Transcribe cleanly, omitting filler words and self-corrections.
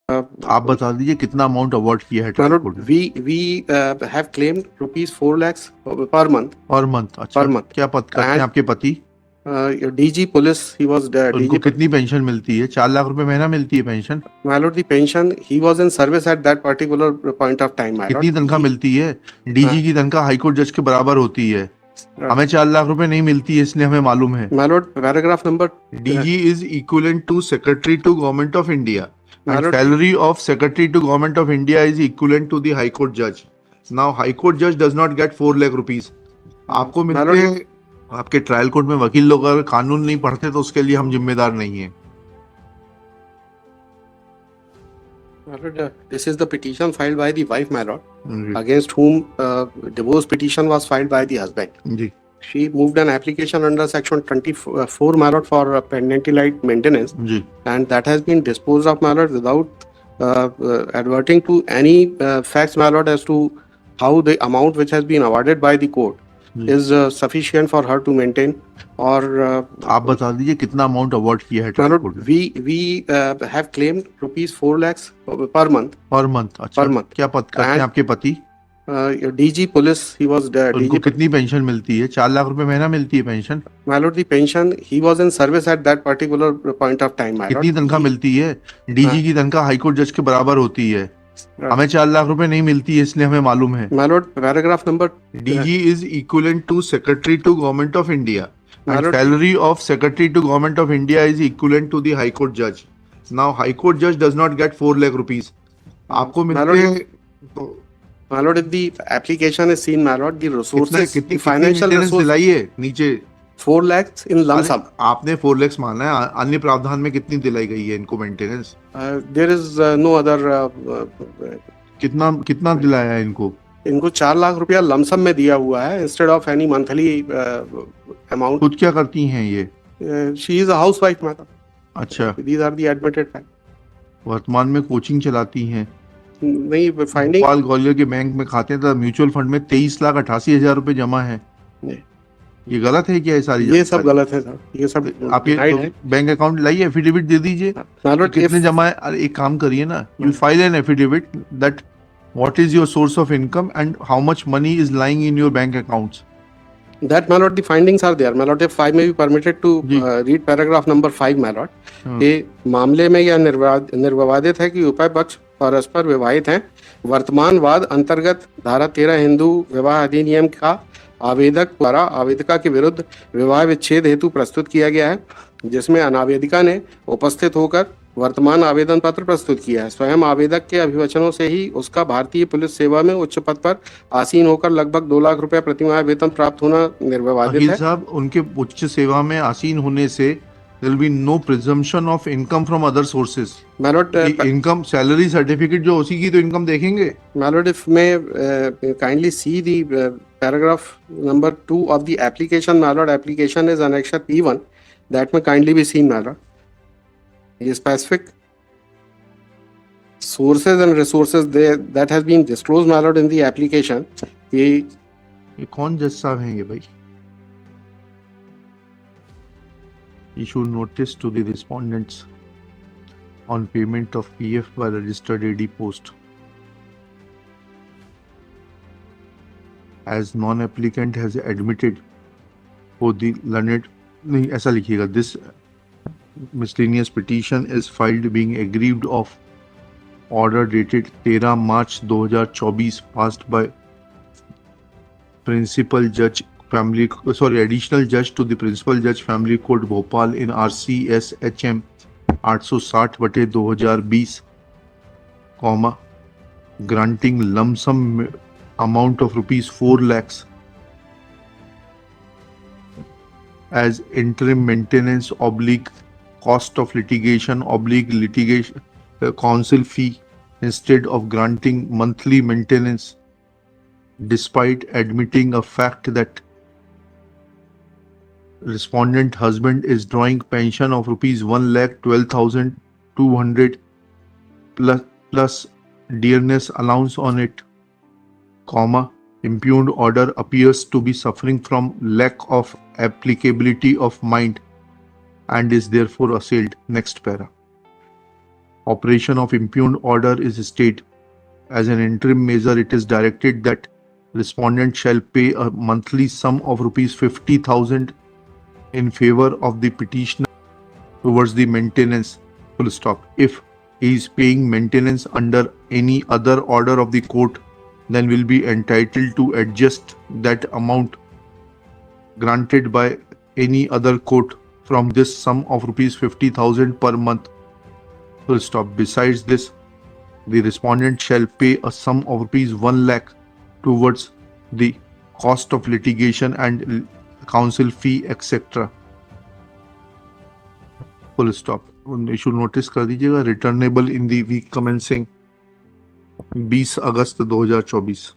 आप बता दीजिए कितना अमाउंट अवार्ड किया है ट्रायल कोर्ट ने? we have claimed rupees 4 lakhs per month. Per month? अच्छा, Per month. क्या पद करते हैं आपके पति? DG police, he was उनको DG. कितनी पेंशन मिलती है? 4 लाख रुपए महीना मिलती है pension? My lord, the pension, he was in service at that particular point of time, my lord. कितनी तनख्वाह मिलती है? डीजी की तनख्वाह हाईकोर्ट जज के बराबर होती है। हमें 4 लाख रुपए नहीं मिलती है, इसलिए हमें मालूम है। My lord, paragraph number DG is equivalent to Secretary to Government of India. My And lord, salary of Secretary to Government of India is equivalent to the High Court judge. Now High Court judge does not get 4 lakh rupees. आपको My मिलते lord, हैं। आपके trial court में वकील लोग अगर कानून नहीं पढ़ते तो उसके लिए हम जिम्मेदार नहीं है। my lord, this is the petition filed by the wife, my lord, against whom divorce petition was filed by the husband. Ji She moved an application under section 24, my lord, for penalty-like maintenance, ji and that has been disposed of, my lord, without adverting to any facts, my lord, as to how the amount which has been awarded by the court is sufficient for her to maintain. Or आप बता दीजिए कितना amount award किया है my trial lord, court ने? we have claimed rupees 4 lakhs per month. Per month? अच्छा, Per month. क्या पद करते हैं आपके पति? DG police, he was उनको DG. कितनी पेंशन मिलती है? 4 लाख रुपए महीना मिलती है pension? My lord, the pension, he was in service at that particular point of time, my lord. कितनी तनख्वाह मिलती है? डीजी की तनख्वाह हाईकोर्ट जज के बराबर होती है। हमें 4 लाख रुपए नहीं मिलती है, इसलिए हमें मालूम है। My lord, paragraph number DG is equivalent to Secretary to Government of India. My And lord, salary of Secretary to Government of India is equivalent to the High Court judge. Now High Court judge does not get 4 lakh rupees. आपको My मिलते lord, हैं। my lord, if the application is seen, my lord, the resources, कितनी the financial maintenance resources, दिलाई है नीचे? 4 lakhs in lump अरे, sum. आपने 4 lakhs माना है, अन्य प्रावधान में कितनी दिलाई गई है इनको maintenance? There is no other. कितना दिलाया है इनको? इनको 4 लाख रुपया लमसम में दिया हुआ है instead of any monthly amount. खुद क्या करती हैं ये? She is a housewife, madam. अच्छा, these are the admitted fact. वर्तमान में कोचिंग चलाती हैं। नहीं, फाइंडिंग. भोपाल ग्वालियर के बैंक में खाते था, म्यूचुअल फंड में 23,88,000 रुपए जमा है। नहीं. ये गलत है क्या? ये सारी ये सब गलत है सर, ये सब आप ये denied है. बैंक अकाउंट लाइए, एफिडेविट दे दीजिए Lord, कितने if- जमा है। अरे एक काम करिए ना, you file an affidavit that what is your source of income and how much money is lying in your bank accounts. That, my lord, the findings are there. My lord, if I may be permitted to ji. read paragraph number 5, my lord. ये मामले में यह निर्विवादित है कि उभय पक्ष परस्पर विवाहित हैं। वर्तमान वाद अंतर्गत धारा 13 हिंदू विवाह अधिनियम का आवेदक द्वारा आवेदिका के विरुद्ध विवाह विच्छेद हेतु प्रस्तुत किया गया है, जिसमें अनावेदिका ने उपस्थित होकर वर्तमान आवेदन पत्र प्रस्तुत किया है। स्वयं आवेदक के अभिवचनों से ही उसका भारतीय पुलिस सेवा में उच्च पद पर आसीन होकर लगभग 2 लाख रुपया प्रतिमाह वेतन प्राप्त होना निर्विवादित अखिल है। साहब, उनके उच्च सेवा में आसीन होने से there will be no presumption of income from other sources. My lord, income salary certificate जो उसी की तो इनकम देखेंगे। My lord, if may kindly see the paragraph number 2 of the application, my lord. Application is annexure P1. That may kindly be seen, my lord. The specific sources and resources there that has been disclosed, my lord, in the application. ये कौन जज साहब हैं ये भाई? Issue notice to the respondents on payment of PF by registered AD post. As non-applicant has admitted for the learned, नहीं ऐसा लिखिएगा, this miscellaneous petition is filed being aggrieved of order dated 13 March 2024 passed by Principal Judge Additional Judge to the Principal Judge Family Court Bhopal in RCS HM 860/2020, granting lump sum amount of rupees 4 lakhs as interim maintenance / cost of litigation / litigation counsel fee instead of granting monthly maintenance, despite admitting a fact that respondent husband is drawing pension of rupees 1,12,200 plus dearness allowance on it, impugned order appears to be suffering from lack of applicability of mind and is therefore assailed. Next para. operation of impugned order is stayed. As an interim measure, it is directed that respondent shall pay a monthly sum of rupees 50,000 in favor of the petitioner towards the maintenance, full stop. If he is paying maintenance under any other order of the court, then will be entitled to adjust that amount granted by any other court from this sum of rupees 50,000 per month, full stop. Besides this, the respondent shall pay a sum of rupees 1 lakh towards the cost of litigation and counsel fee, etc. Full stop. Issue notice कर दीजिएगा, returnable इन दी week commencing 20 अगस्त 2024।